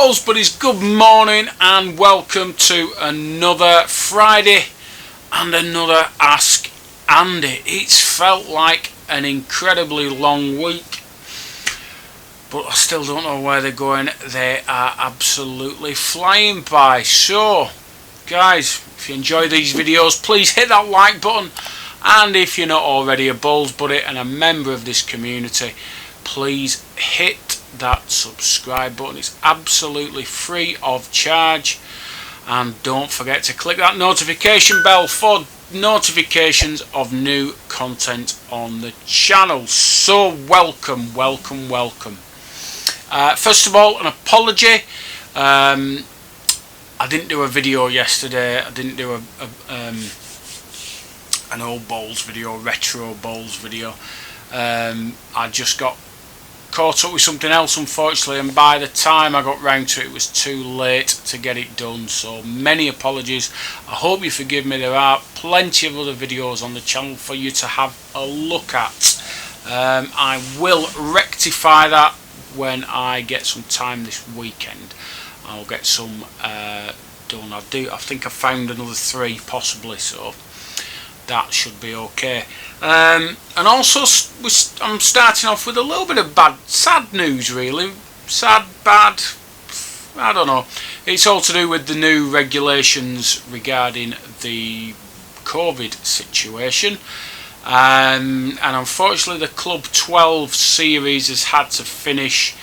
Bowls buddies, good morning and welcome to another Friday and another Ask Andy. It's felt like an incredibly long week, but I still don't know where they're going. They are absolutely flying by. So guys, if you enjoy these videos, please hit that like button, and if you're not already a Bowls buddy and a member of this community, please hit that subscribe button. It's absolutely free of charge, and don't forget to click that notification bell for notifications of new content on the channel. So welcome. First of all, an apology. I didn't do a video yesterday. I didn't do an old Bowls video, retro Bowls video. I just got caught up with something else, unfortunately, and by the time I got round to it, it was too late to get it done. So many apologies. I hope you forgive me. There are plenty of other videos on the channel for you to have a look at. I will rectify that when I get some time this weekend. I'll get some done. I think I found another 3 possibly, so that should be okay. And also I'm starting off with a little bit of sad news, really. Sad, bad, I don't know. It's all to do with the new regulations regarding the COVID situation, and unfortunately the Club 12 series has had to finish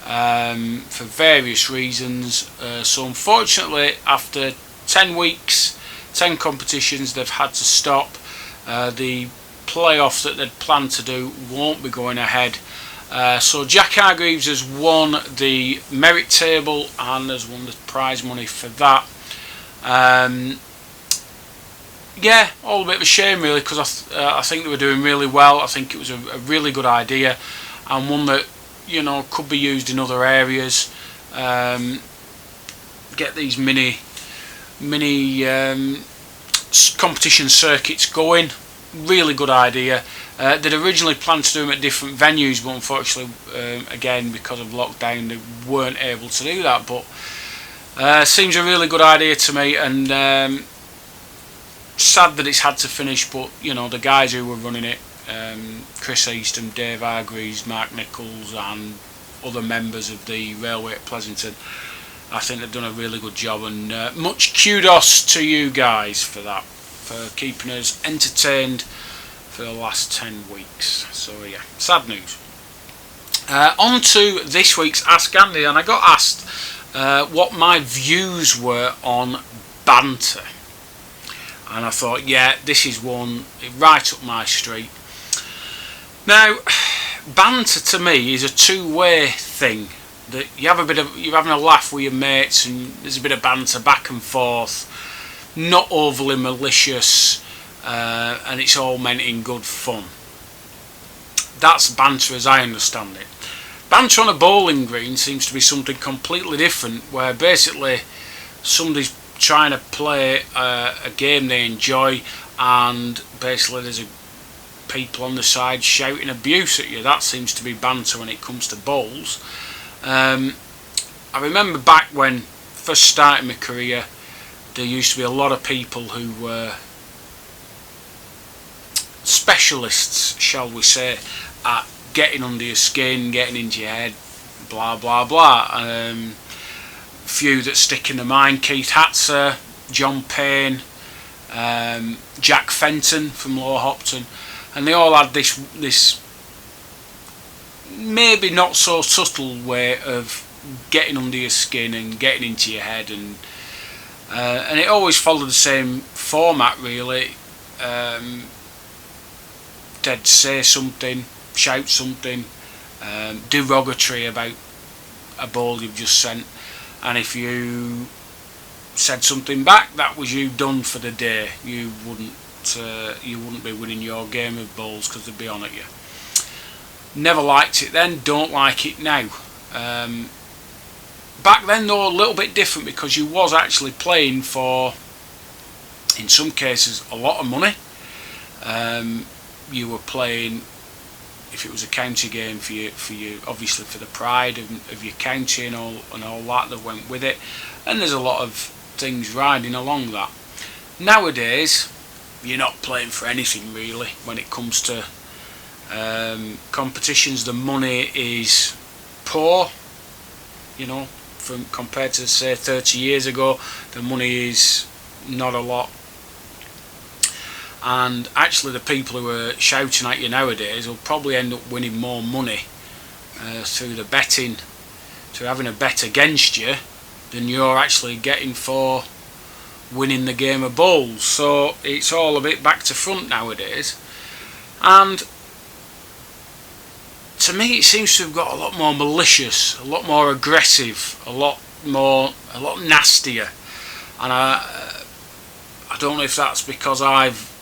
for various reasons. So unfortunately, after 10 weeks, 10 competitions, they've had to stop. The playoff that they'd planned to do won't be going ahead. So Jack Hargreaves has won the merit table and has won the prize money for that. Yeah, all a bit of a shame, really, because I think they were doing really well. I think it was a really good idea, and one that, you know, could be used in other areas. Get these mini competition circuits going. Really good idea. They'd originally planned to do them at different venues, but unfortunately, again, because of lockdown, they weren't able to do that. But seems a really good idea to me, and sad that it's had to finish. But you know, the guys who were running it, Chris Easton, Dave Hargreaves, Mark Nichols, and other members of the Railway at Pleasanton, I think they've done a really good job, and much kudos to you guys for that, for keeping us entertained for the last 10 weeks. So yeah, sad news. On to this week's Ask Andy, and I got asked what my views were on Banter, and I thought, yeah, this is one right up my street. Now, banter to me is a two-way thing. That you're having a laugh with your mates, and there's a bit of banter back and forth, not overly malicious, and it's all meant in good fun. That's banter as I understand it. Banter on a bowling green seems to be something completely different, where basically somebody's trying to play a game they enjoy, and basically there's people on the side shouting abuse at you. That seems to be banter when it comes to bowls. I remember back when first starting my career, there used to be a lot of people who were specialists, shall we say, at getting under your skin, getting into your head, blah blah blah. Few that stick in the mind: Keith Hatzer, John Payne, Jack Fenton from Lower Hopton, and they all had this maybe not so subtle way of getting under your skin and getting into your head, and it always followed the same format, really. They'd say something, shout something derogatory about a ball you've just sent, and if you said something back, that was you done for the day. You wouldn't be winning your game of bowls because they'd be on at you. Never liked it then, don't like it now. Back then, though, a little bit different, because you was actually playing for, in some cases, a lot of money. You were playing if it was a county game for you, obviously for the pride of your county and all that went with it. And there's a lot of things riding along that. Nowadays, you're not playing for anything really when it comes to competitions. The money is poor, from compared to say 30 years ago. The money is not a lot, and actually the people who are shouting at you nowadays will probably end up winning more money through the betting, through having a bet against you, than you're actually getting for winning the game of bowls. So it's all a bit back to front nowadays, and to me it seems to have got a lot more malicious, a lot more aggressive, a lot nastier. And I don't know if that's because I've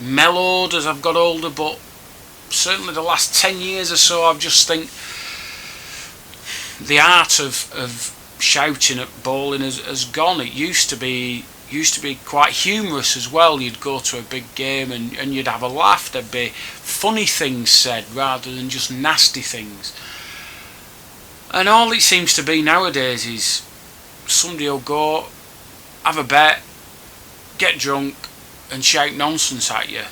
mellowed as I've got older, but certainly the last 10 years or so I've just think the art of shouting at bowling has gone. It used to be quite humorous as well. You'd go to a big game and you'd have a laugh. There'd be funny things said rather than just nasty things. And all it seems to be nowadays is somebody will go, have a bet, get drunk and shout nonsense at you,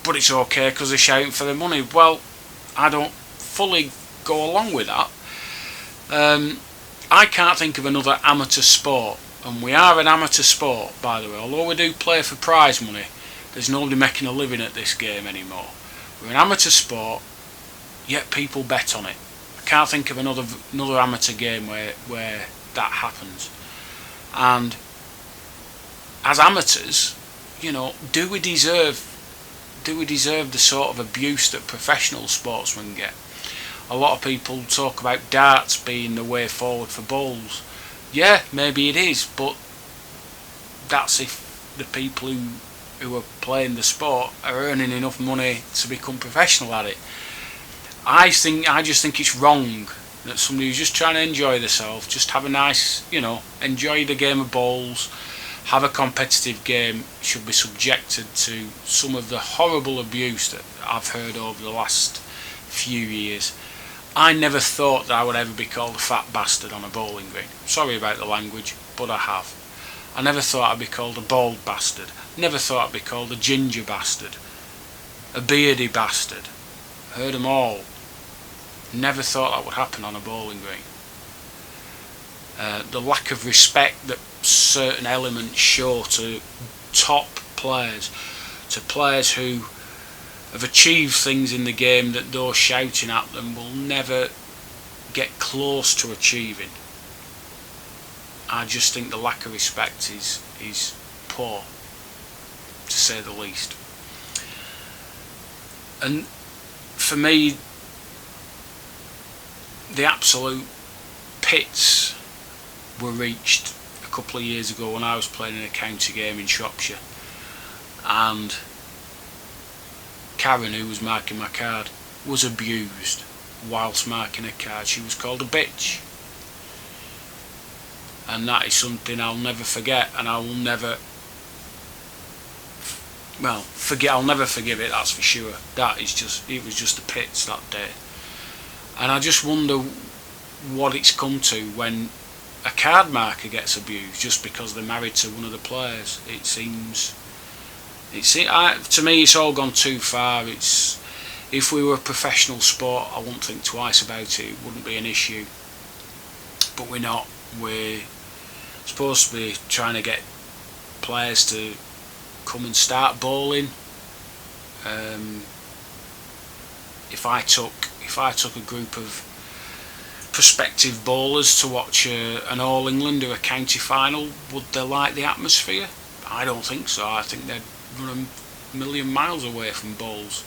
but it's okay because they're shouting for the money. Well, I don't fully go along with that. I can't think of another amateur sport, and we are an amateur sport, by the way. Although we do play for prize money, there's nobody making a living at this game anymore. We're an amateur sport, yet people bet on it. I can't think of another amateur game where that happens. And as amateurs, do we deserve the sort of abuse that professional sportsmen get? A lot of people talk about darts being the way forward for bowls. Yeah, maybe it is, but that's if the people who are playing the sport are earning enough money to become professional at it. I just think it's wrong that somebody who's just trying to enjoy themselves, just have a nice, enjoy the game of bowls, have a competitive game, should be subjected to some of the horrible abuse that I've heard over the last few years. I never thought that I would ever be called a fat bastard on a bowling green. Sorry about the language, but I have. I never thought I'd be called a bald bastard. Never thought I'd be called a ginger bastard, a beardy bastard. Heard them all. Never thought that would happen on a bowling green. The lack of respect that certain elements show to top players, to players who have achieved things in the game that those shouting at them will never get close to achieving. I just think the lack of respect is poor, to say the least. And for me, the absolute pits were reached a couple of years ago when I was playing in a county game in Shropshire, and Karen, who was marking my card, was abused whilst marking a card. She was called a bitch, and that is something I'll never forget, and I'll never forgive it, that's for sure. It was just the pits that day. And I just wonder what it's come to when a card marker gets abused just because they're married to one of the players. To me, it's all gone too far. If we were a professional sport, I wouldn't think twice about it. It wouldn't be an issue. But we're not. We're supposed to be trying to get players to come and start bowling. If I took a group of prospective bowlers to watch an All England or a county final, would they like the atmosphere? I don't think so. I think they'd run a million miles away from bowls,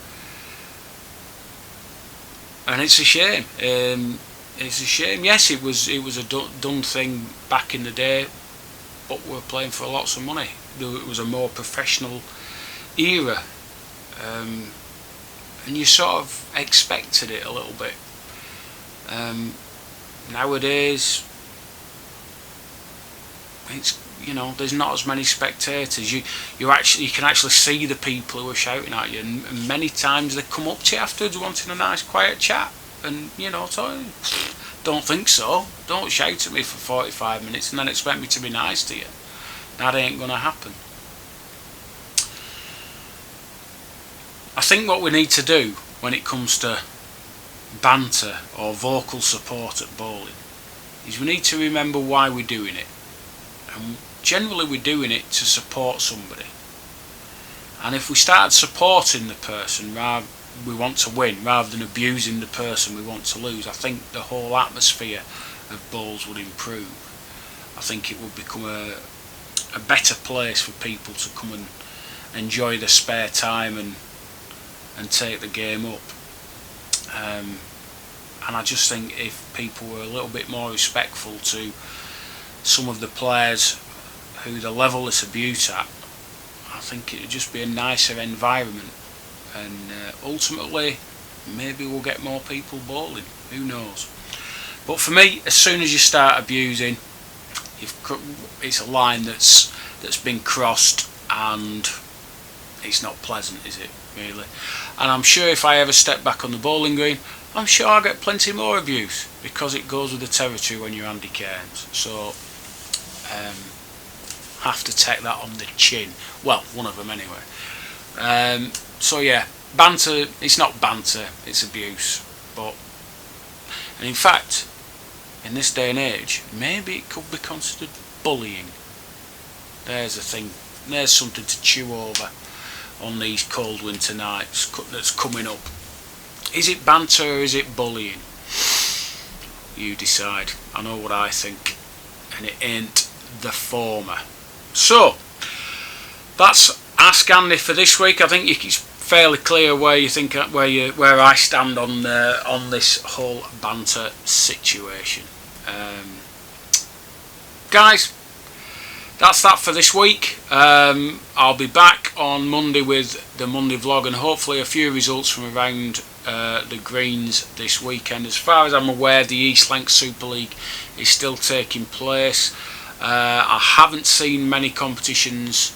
and it's a shame. It's a shame. Yes, it was a done thing back in the day, but we're playing for lots of money. It was a more professional era, and you sort of expected it a little bit. Nowadays, you know, there's not as many spectators. You can actually see the people who are shouting at you, and many times they come up to you afterwards wanting a nice quiet chat, and you know, so don't think so. Don't shout at me for 45 minutes and then expect me to be nice to you. That ain't gonna happen. I think what we need to do when it comes to banter or vocal support at bowling is we need to remember why we're doing it. And generally we're doing it to support somebody. And if we started supporting the person we want to win rather than abusing the person we want to lose, I think the whole atmosphere of bowls would improve. I think it would become a better place for people to come and enjoy their spare time and take the game up. And I just think if people were a little bit more respectful to some of the players who they level this abuse at, I think it would just be a nicer environment, and ultimately maybe we'll get more people bowling, who knows. But for me, as soon as you start abusing, it's a line that's been crossed, and it's not pleasant, is it, really? And I'm sure if I ever step back on the bowling green, I'm sure I'll get plenty more abuse, because it goes with the territory when you're Andy Cairns. So have to take that on the chin. Well, one of them anyway. So yeah, banter, it's not banter, it's abuse. And in fact, in this day and age, maybe it could be considered bullying. There's a thing, there's something to chew over on these cold winter nights that's coming up. Is it banter or is it bullying? You decide. I know what I think, and it ain't the former. So that's Ask Andy for this week. I think it's fairly clear where you think where I stand on this whole banter situation. Guys, that's that for this week. I'll be back on Monday with the Monday vlog, and hopefully a few results from around the greens this weekend. As far as I'm aware, the East Lancs Super League is still taking place. I haven't seen many competitions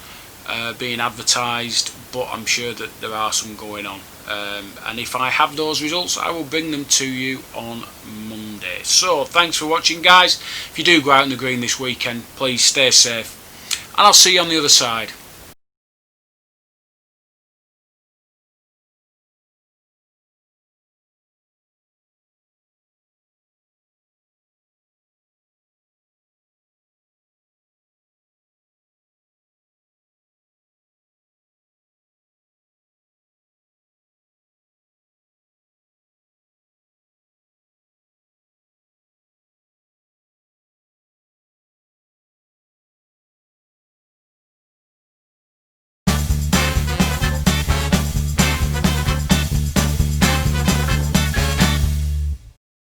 being advertised, but I'm sure that there are some going on. And if I have those results, I will bring them to you on Monday. So thanks for watching, guys. If you do go out on the green this weekend, please stay safe, and I'll see you on the other side.